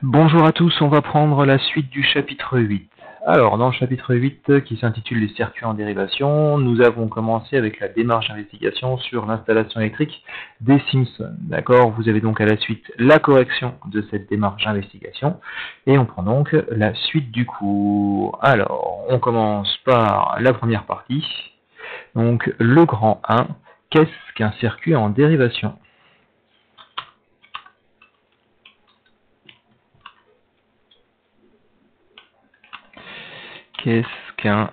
Bonjour à tous, on va prendre la suite du chapitre 8. Alors, dans le chapitre 8 qui s'intitule les circuits en dérivation, nous avons commencé avec la démarche d'investigation sur l'installation électrique des Simpsons. D'accord? Vous avez donc à la suite la correction de cette démarche d'investigation et on prend donc la suite du cours. Alors, on commence par la première partie. Donc, le grand 1, qu'est-ce qu'un circuit en dérivation? Qu'est-ce qu'un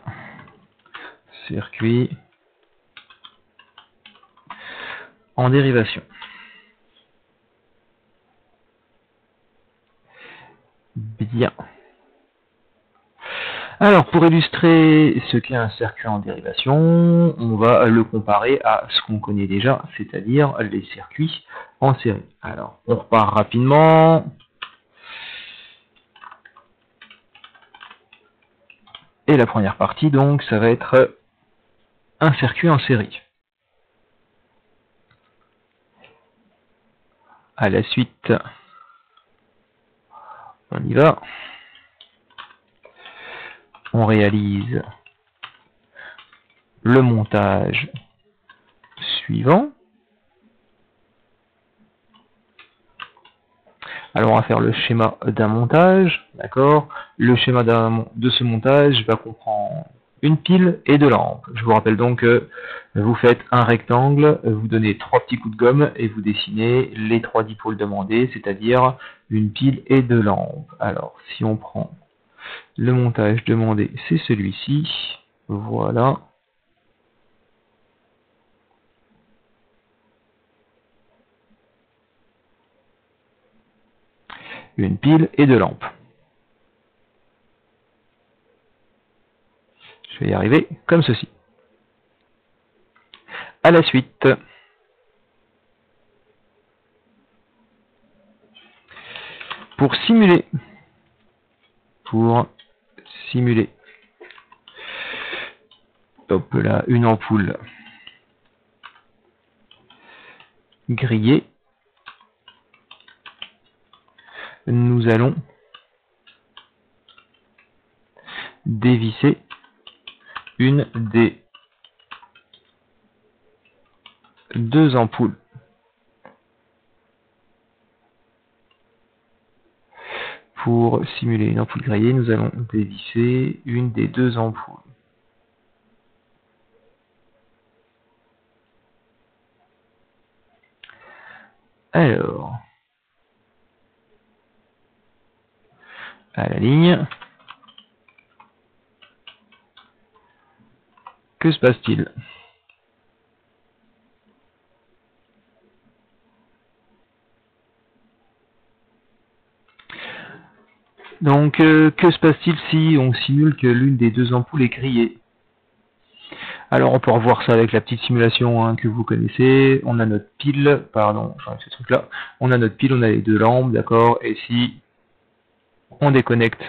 circuit en dérivation? Bien. Alors, pour illustrer ce qu'est un circuit en dérivation, on va le comparer à ce qu'on connaît déjà, c'est-à-dire les circuits en série. Alors, on repart rapidement. Et la première partie, donc, ça va être un circuit en série. À la suite, on y va. On réalise le montage suivant. Alors on va faire le schéma d'un montage, d'accord? Le schéma de ce montage va comprendre une pile et deux lampes. Je vous rappelle donc que vous faites un rectangle, vous donnez 3 petits coups de gomme et vous dessinez les 3 dipôles demandés, c'est-à-dire une pile et deux lampes. Alors si on prend le montage demandé, c'est celui-ci, voilà. Une pile et deux lampes. Je vais y arriver comme ceci. À la suite, pour simuler, hop là, une ampoule grillée, nous allons dévisser une des deux ampoules. Pour simuler une ampoule grillée, nous allons dévisser une des deux ampoules. Alors, à la ligne, que se passe-t-il? Donc, que se passe-t-il si on simule que l'une des deux ampoules est grillée? Alors, on peut revoir ça avec la petite simulation que vous connaissez. On a notre pile, ce truc-là. On a notre pile, on a les deux lampes, d'accord? Et si on déconnecte,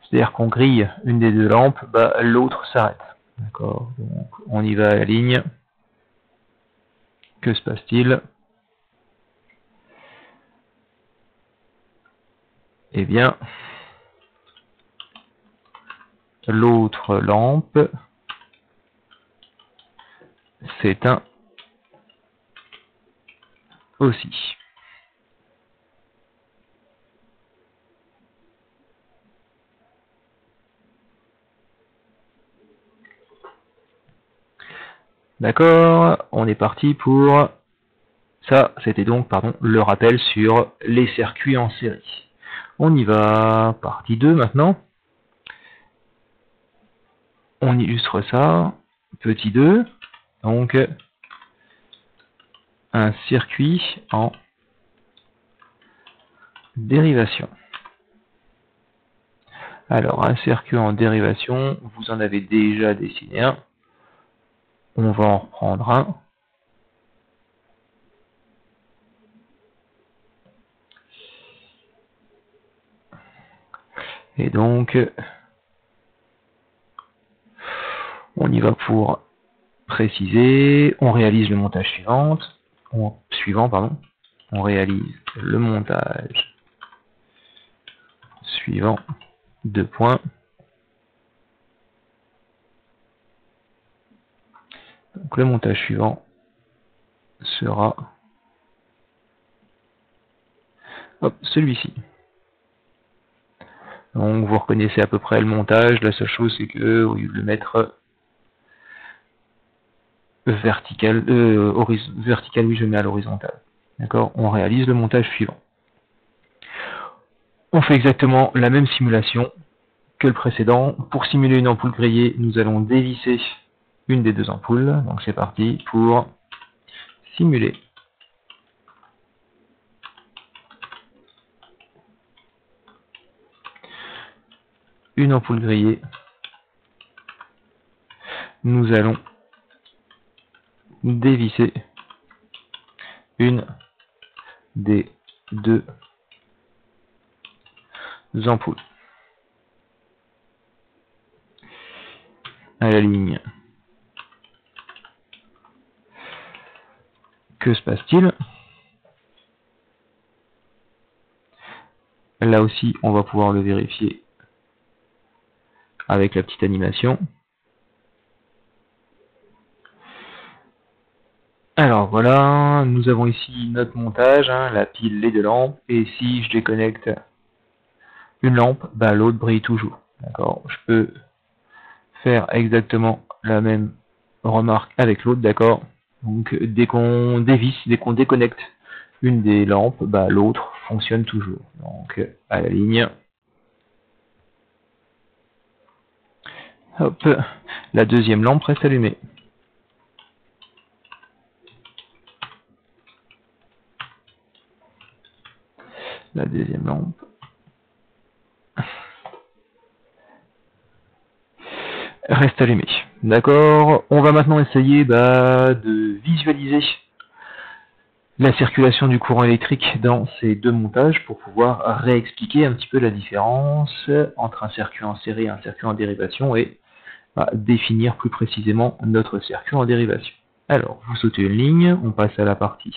c'est-à-dire qu'on grille une des deux lampes, l'autre s'arrête. D'accord? Donc, on y va à la ligne. Que se passe-t-il? Eh bien, l'autre lampe s'éteint aussi. D'accord, on est parti pour ça. C'était donc, le rappel sur les circuits en série. On y va, partie 2 maintenant. On illustre ça, petit 2, donc un circuit en dérivation. Alors, un circuit en dérivation, vous en avez déjà dessiné un. On va en reprendre un. Et donc, on y va pour préciser. On réalise le montage suivant. On réalise le montage suivant, 2 points. Donc le montage suivant sera celui-ci. Donc vous reconnaissez à peu près le montage, la seule chose c'est que au lieu de le mettre vertical, vertical, oui je le mets à l'horizontale. D'accord? On réalise le montage suivant. On fait exactement la même simulation que le précédent. Pour simuler une ampoule grillée, nous allons dévisser une des 2 ampoules. Donc c'est parti pour simuler une ampoule grillée. Nous allons dévisser une des 2 ampoules à la ligne. Que se passe-t-il? Là aussi, on va pouvoir le vérifier avec la petite animation. Alors voilà, nous avons ici notre montage, la pile, les 2 lampes, et si je déconnecte une lampe, l'autre brille toujours. D'accord? Je peux faire exactement la même remarque avec l'autre, d'accord? Donc dès qu'on dévisse, dès qu'on déconnecte une des lampes, l'autre fonctionne toujours. Donc à la ligne. Hop, la deuxième lampe reste allumée. La deuxième lampe reste allumée. D'accord? On va maintenant essayer de visualiser la circulation du courant électrique dans ces 2 montages pour pouvoir réexpliquer un petit peu la différence entre un circuit en série et un circuit en dérivation et définir plus précisément notre circuit en dérivation. Alors, vous sautez une ligne, on passe à la partie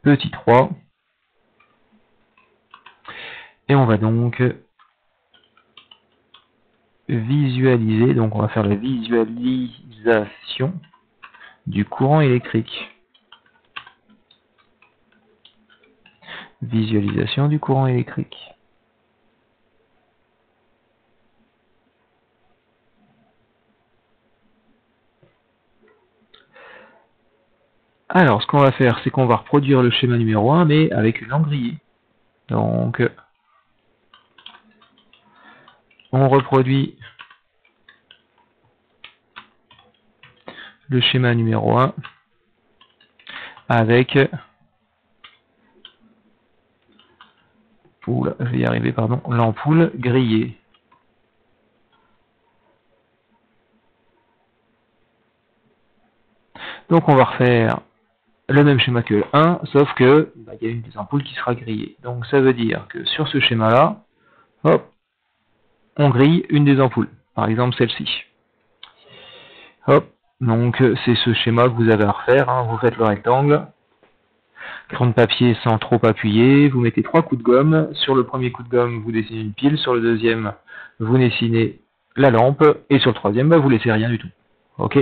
petit 3 et on va donc visualiser, donc on va faire la visualisation du courant électrique. Visualisation du courant électrique. Alors, ce qu'on va faire, c'est qu'on va reproduire le schéma numéro 1, mais avec une lampe grillée. Donc, on reproduit le schéma numéro 1 avec... Oula, je vais y arriver, pardon. L'ampoule grillée. Donc, on va refaire le même schéma que le 1, sauf que il y a une des ampoules qui sera grillée. Donc ça veut dire que sur ce schéma-là, hop, on grille une des ampoules. Par exemple celle-ci. Hop, donc c'est ce schéma que vous avez à refaire. Vous faites le rectangle, crayon de papier sans trop appuyer, vous mettez 3 coups de gomme. Sur le premier coup de gomme, vous dessinez une pile. Sur le deuxième, vous dessinez la lampe. Et sur le troisième, vous laissez rien du tout. Ok.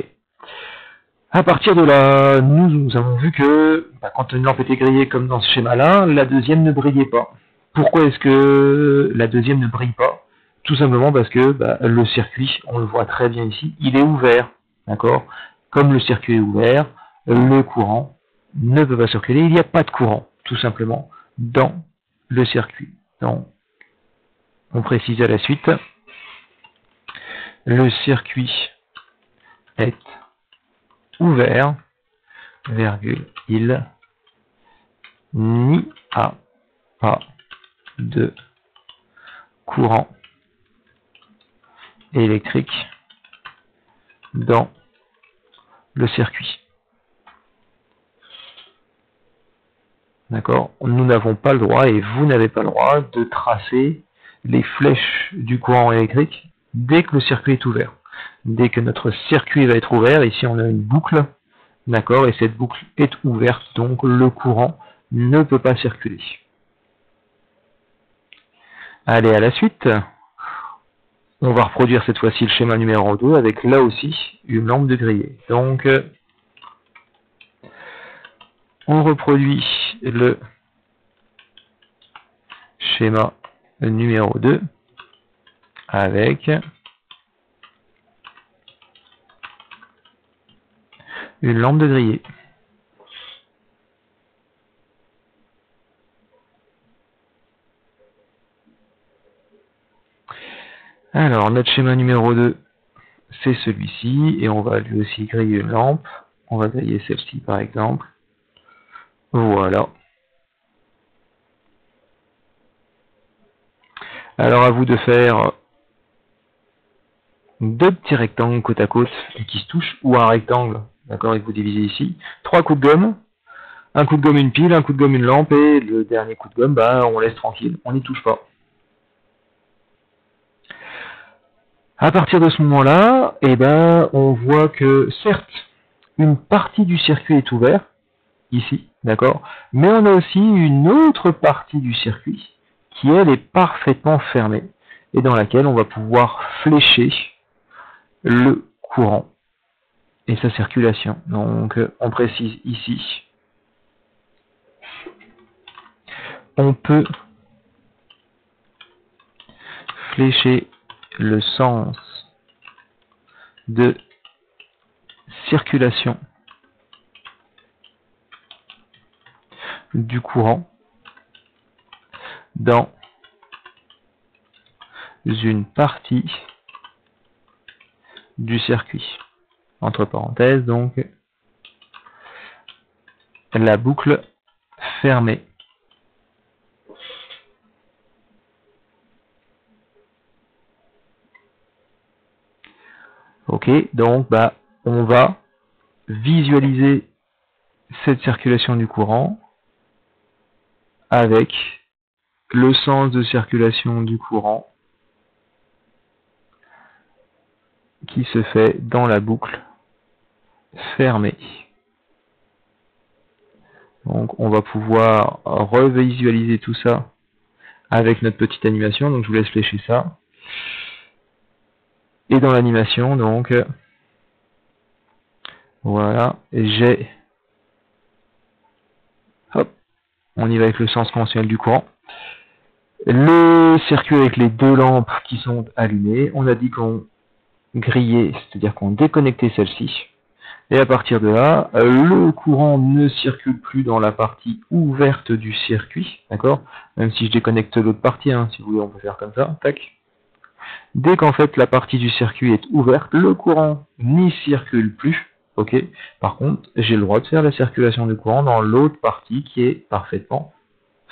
À partir de là, nous avons vu que quand une lampe était grillée comme dans ce schéma-là, la deuxième ne brillait pas. Pourquoi est-ce que la deuxième ne brille pas? Tout simplement parce que le circuit, on le voit très bien ici, il est ouvert. D'accord? Comme le circuit est ouvert, le courant ne peut pas circuler. Il n'y a pas de courant, tout simplement, dans le circuit. Donc, on précise à la suite, le circuit est ouvert, virgule, il n'y a pas de courant électrique dans le circuit. D'accord? Nous n'avons pas le droit, et vous n'avez pas le droit, de tracer les flèches du courant électrique dès que le circuit est ouvert. Dès que notre circuit va être ouvert, ici on a une boucle, d'accord, et cette boucle est ouverte, donc le courant ne peut pas circuler. Allez, à la suite. On va reproduire cette fois-ci le schéma numéro 2 avec là aussi une lampe de grillé. Donc, on reproduit le schéma numéro 2 avec une lampe de grillé. Alors, notre schéma numéro 2, c'est celui-ci, et on va lui aussi griller une lampe. On va griller celle-ci, par exemple. Voilà. Alors, à vous de faire deux petits rectangles côte à côte qui se touchent, ou un rectangle, d'accord, et que vous divisez ici. 3 coups de gomme, un coup de gomme, une pile, un coup de gomme, une lampe, et le dernier coup de gomme, bah, on laisse tranquille, on n'y touche pas. À partir de ce moment-là, eh ben, on voit que certes, une partie du circuit est ouverte, ici, d'accord, mais on a aussi une autre partie du circuit qui, elle, est parfaitement fermée et dans laquelle on va pouvoir flécher le courant et sa circulation. Donc, on précise ici, on peut flécher le sens de circulation du courant dans une partie du circuit. Entre parenthèses, donc, la boucle fermée. Ok, donc bah, on va visualiser cette circulation du courant avec le sens de circulation du courant qui se fait dans la boucle fermée. Donc on va pouvoir revisualiser tout ça avec notre petite animation. Donc je vous laisse flécher ça. Et dans l'animation, donc, voilà, j'ai, hop, on y va avec le sens conventionnel du courant. Le circuit avec les deux lampes qui sont allumées, on a dit qu'on grillait, c'est-à-dire qu'on déconnectait celle-ci. Et à partir de là, le courant ne circule plus dans la partie ouverte du circuit, d'accord? Même si je déconnecte l'autre partie, hein, si vous voulez, on peut faire comme ça, tac. Dès qu'en fait la partie du circuit est ouverte, le courant n'y circule plus, ok? Par contre, j'ai le droit de faire la circulation du courant dans l'autre partie qui est parfaitement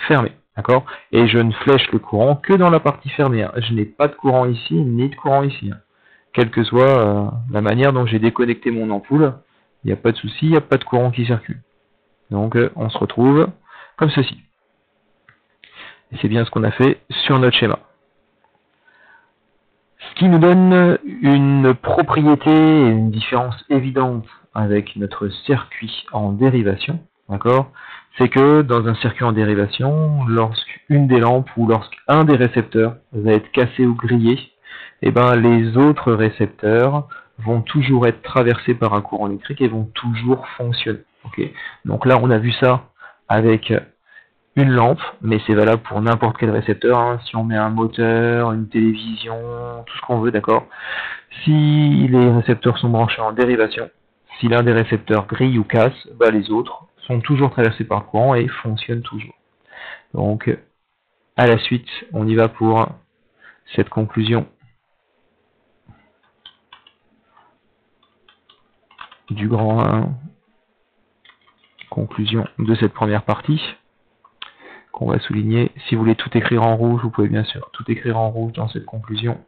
fermée, d'accord? Et je ne flèche le courant que dans la partie fermée, hein. Je n'ai pas de courant ici, ni de courant ici, hein. Quelle que soit la manière dont j'ai déconnecté mon ampoule, il n'y a pas de souci, il n'y a pas de courant qui circule. Donc on se retrouve comme ceci. Et c'est bien ce qu'on a fait sur notre schéma. Ce qui nous donne une propriété et une différence évidente avec notre circuit en dérivation, d'accord? C'est que dans un circuit en dérivation, lorsqu'une des lampes ou lorsqu'un des récepteurs va être cassé ou grillé, eh ben, les autres récepteurs vont toujours être traversés par un courant électrique et vont toujours fonctionner. Okay, donc là, on a vu ça avec une lampe, mais c'est valable pour n'importe quel récepteur, hein. Si on met un moteur, une télévision, tout ce qu'on veut, d'accord. Si les récepteurs sont branchés en dérivation, si l'un des récepteurs grille ou casse, bah les autres sont toujours traversés par le courant et fonctionnent toujours. Donc, à la suite, on y va pour cette conclusion du grand 1, conclusion de cette première partie, qu'on va souligner. Si vous voulez tout écrire en rouge, vous pouvez bien sûr tout écrire en rouge dans cette conclusion.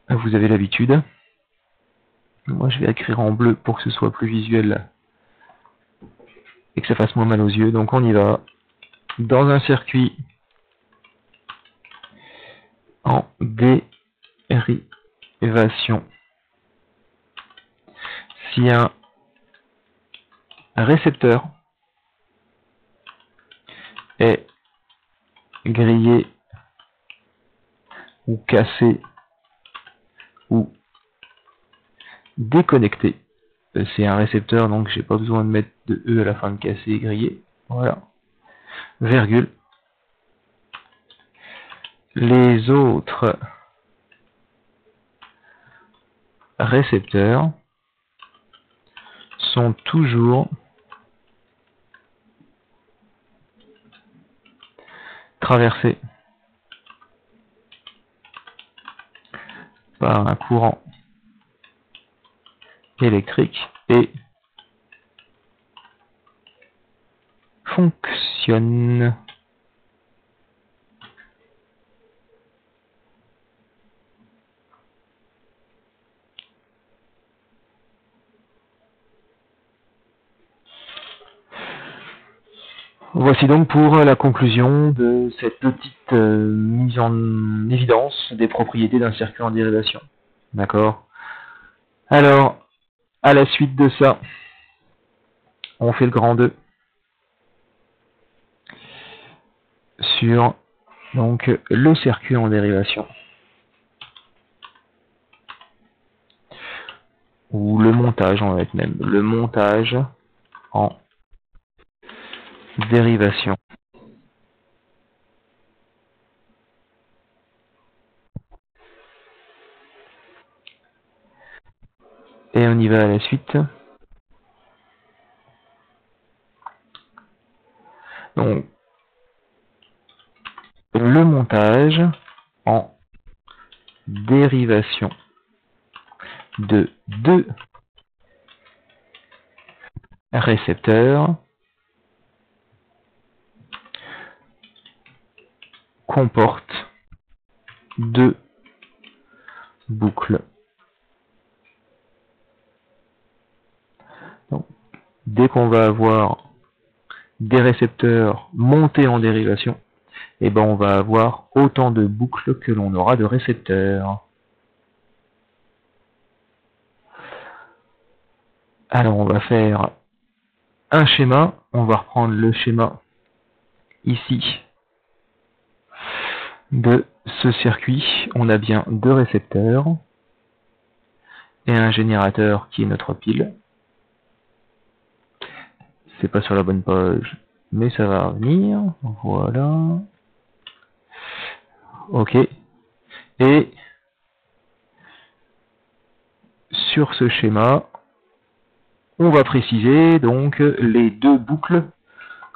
Vous avez l'habitude. Moi, je vais écrire en bleu pour que ce soit plus visuel et que ça fasse moins mal aux yeux. Donc, on y va. Dans un circuit en dérivation, si un récepteur est grillé ou cassé ou déconnecté. C'est un récepteur, donc j'ai pas besoin de mettre de E à la fin de cassé et grillé. Voilà. Virgule. Les autres récepteurs sont toujours traversés par un courant électrique et fonctionnent. Voici donc pour la conclusion de cette petite mise en évidence des propriétés d'un circuit en dérivation. D'accord? Alors, à la suite de ça, on fait le grand 2 sur donc le circuit en dérivation. Ou le montage, on va être même. Le montage en dérivation. Et on y va à la suite. Donc, le montage en dérivation de deux récepteurs comporte deux boucles. Donc, dès qu'on va avoir des récepteurs montés en dérivation, et ben on va avoir autant de boucles que l'on aura de récepteurs. Alors on va faire un schéma, on va reprendre le schéma ici de ce circuit. On a bien deux récepteurs et un générateur qui est notre pile. C'est pas sur la bonne page, mais ça va revenir. Voilà. Ok. Et sur ce schéma, on va préciser donc les deux boucles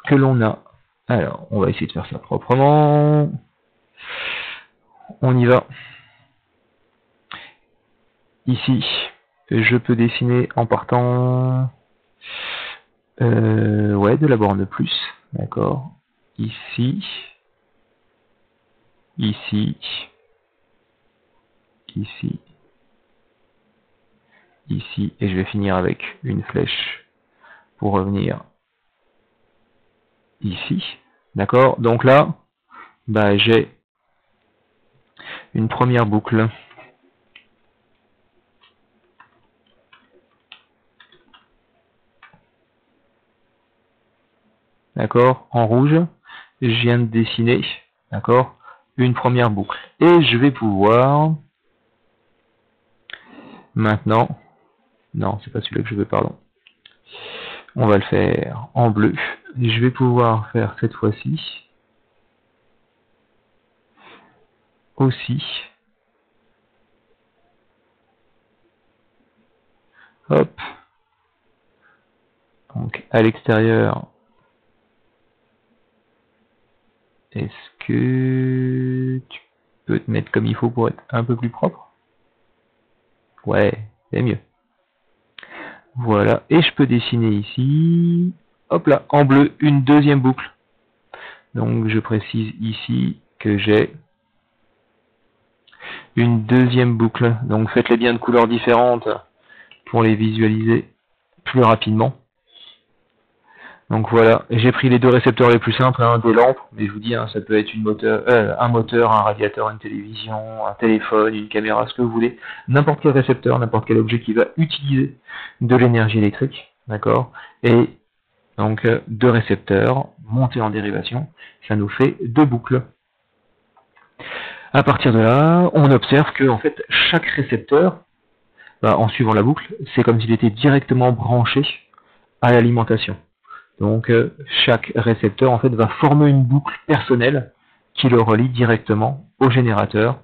que l'on a. Alors, on va essayer de faire ça proprement. On y va. Ici, je peux dessiner en partant de la borne plus. D'accord. Ici. Ici. Ici. Ici. Et je vais finir avec une flèche pour revenir ici. D'accord. Donc là, bah, j'ai une première boucle. D'accord, en rouge, je viens de dessiner, d'accord, une première boucle. Et je vais pouvoir, maintenant, non, c'est pas celui-là que je veux, pardon. On va le faire en bleu. Je vais pouvoir faire cette fois-ci aussi. Hop. Donc, à l'extérieur, est-ce que tu peux te mettre comme il faut pour être un peu plus propre? Ouais, c'est mieux. Voilà, et je peux dessiner ici, hop là, en bleu, une deuxième boucle. Donc je précise ici que j'ai une deuxième boucle. Donc faites-les bien de couleurs différentes pour les visualiser plus rapidement. Donc voilà, j'ai pris les deux récepteurs les plus simples, hein, des lampes, mais je vous dis, hein, ça peut être un moteur, un radiateur, une télévision, un téléphone, une caméra, ce que vous voulez. N'importe quel récepteur, n'importe quel objet qui va utiliser de l'énergie électrique, d'accord? Et donc deux récepteurs montés en dérivation, ça nous fait deux boucles. À partir de là, on observe que en fait, chaque récepteur, en suivant la boucle, c'est comme s'il était directement branché à l'alimentation. Donc chaque récepteur en fait va former une boucle personnelle qui le relie directement au générateur,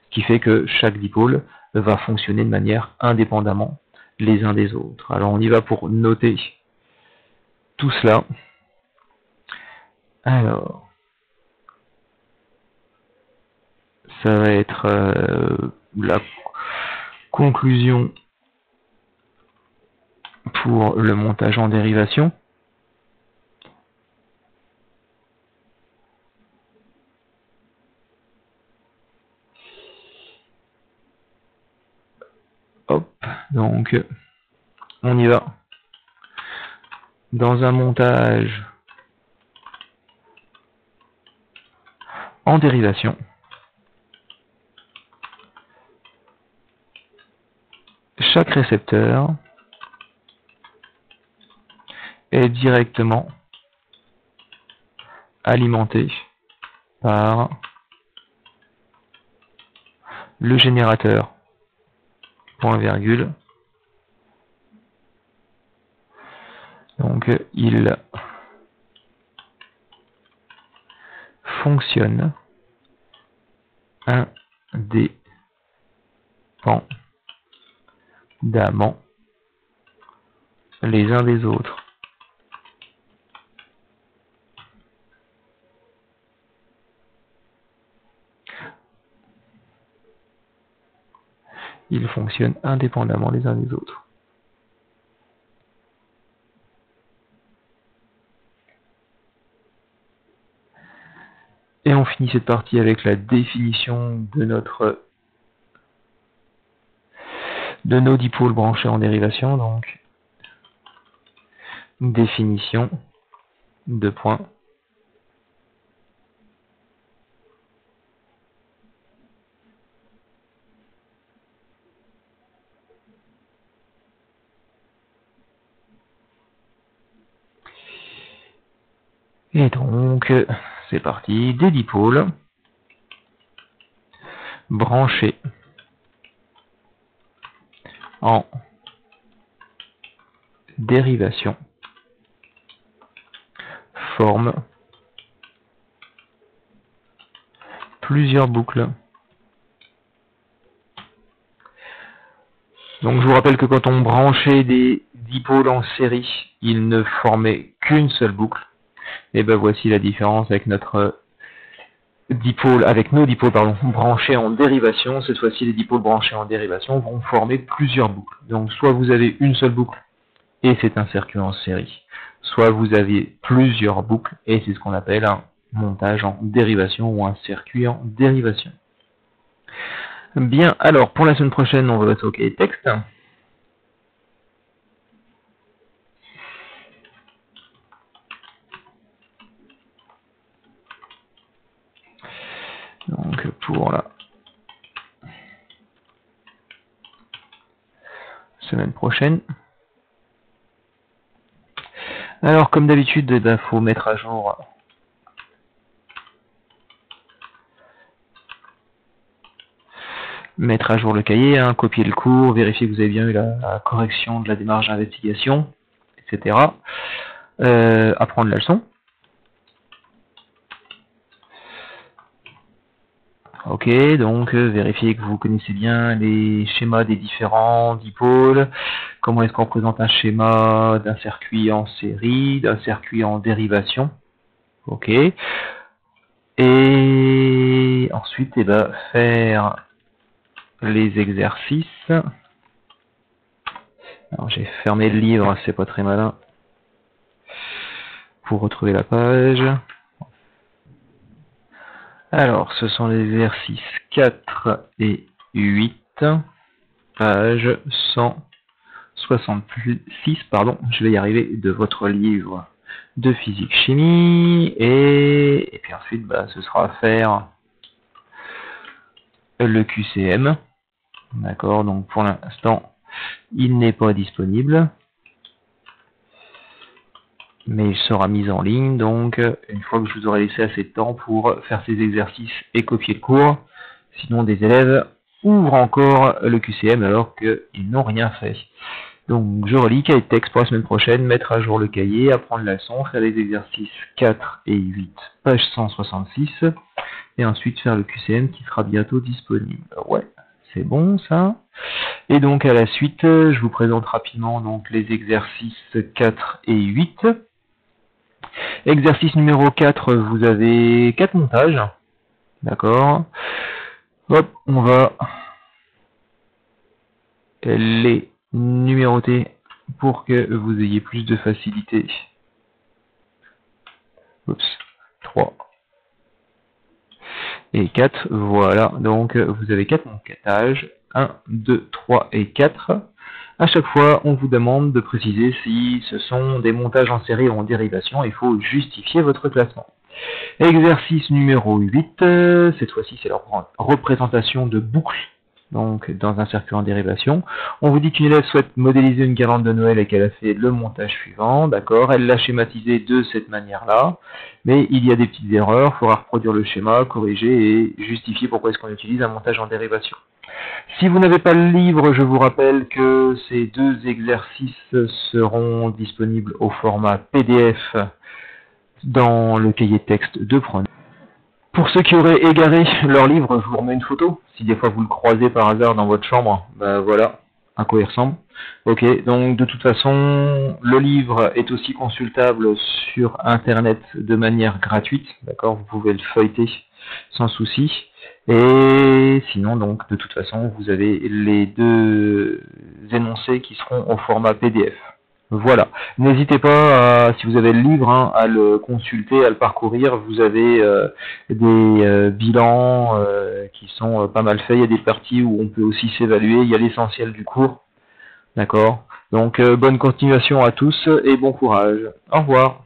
ce qui fait que chaque dipôle va fonctionner de manière indépendamment les uns des autres. Alors on y va pour noter tout cela. Alors, ça va être la conclusion pour le montage en dérivation. Hop, donc on y va. Dans un montage en dérivation, chaque récepteur est directement alimenté par le générateur, point virgule. Donc il fonctionne indépendamment les uns des autres. Ils fonctionnent indépendamment les uns des autres. Et on finit cette partie avec la définition de nos dipôles branchés en dérivation. Donc, définition de points. Et donc, c'est parti, des dipôles branchés en dérivation forment plusieurs boucles. Donc je vous rappelle que quand on branchait des dipôles en série, ils ne formaient qu'une seule boucle. Et ben voici la différence avec nos dipôles branchés en dérivation. Cette fois-ci, les dipôles branchés en dérivation vont former plusieurs boucles. Donc soit vous avez une seule boucle et c'est un circuit en série, soit vous avez plusieurs boucles et c'est ce qu'on appelle un montage en dérivation ou un circuit en dérivation. Bien, alors pour la semaine prochaine, on va être au cahier texte. Donc pour la semaine prochaine. Alors comme d'habitude, il faut mettre à jour le cahier, copier le cours, vérifier que vous avez bien eu la correction de la démarche d'investigation, etc. Apprendre la leçon. Ok, donc vérifiez que vous connaissez bien les schémas des différents dipôles. Comment est-ce qu'on représente un schéma d'un circuit en série, d'un circuit en dérivation. Ok. Et ensuite, faire les exercices. Alors j'ai fermé le livre, c'est pas très malin. Pour retrouver la page. Alors, ce sont les exercices 4 et 8, page 166, je vais y arriver, de votre livre de physique-chimie, et puis ensuite, ce sera à faire le QCM, d'accord, donc pour l'instant, il n'est pas disponible, mais il sera mis en ligne, donc une fois que je vous aurai laissé assez de temps pour faire ces exercices et copier le cours, Sinon, des élèves ouvrent encore le QCM alors qu'ils n'ont rien fait. Donc, je relis cahier de texte pour la semaine prochaine, mettre à jour le cahier, apprendre la leçon, faire les exercices 4 et 8, page 166, et ensuite faire le QCM qui sera bientôt disponible. Ouais, c'est bon ça. Et donc, à la suite, je vous présente rapidement donc les exercices 4 et 8. Exercice numéro 4, vous avez 4 montages. D'accord. Hop, on va les numéroter pour que vous ayez plus de facilité. Oups, 3 et 4, voilà, donc vous avez 4 montages, 1, 2, 3 et 4. À chaque fois, on vous demande de préciser si ce sont des montages en série ou en dérivation, il faut justifier votre classement. Exercice numéro 8, cette fois-ci c'est la représentation de boucles, donc dans un circuit en dérivation. On vous dit qu'une élève souhaite modéliser une guirlande de Noël et qu'elle a fait le montage suivant, d'accord, elle l'a schématisé de cette manière-là, mais il y a des petites erreurs, il faudra reproduire le schéma, corriger et justifier pourquoi est-ce qu'on utilise un montage en dérivation. Si vous n'avez pas le livre, je vous rappelle que ces deux exercices seront disponibles au format PDF dans le cahier de texte de Preneur. Pour ceux qui auraient égaré leur livre, je vous remets une photo. Si des fois vous le croisez par hasard dans votre chambre, ben voilà à quoi il ressemble. Ok, donc de toute façon, le livre est aussi consultable sur Internet de manière gratuite. D'accord, vous pouvez le feuilleter sans souci. Et sinon, donc, de toute façon, vous avez les deux énoncés qui seront au format PDF. Voilà. N'hésitez pas, si vous avez le livre, à le consulter, à le parcourir. Vous avez des bilans qui sont pas mal faits. Il y a des parties où on peut aussi s'évaluer. Il y a l'essentiel du cours. D'accord. Donc, bonne continuation à tous et bon courage. Au revoir.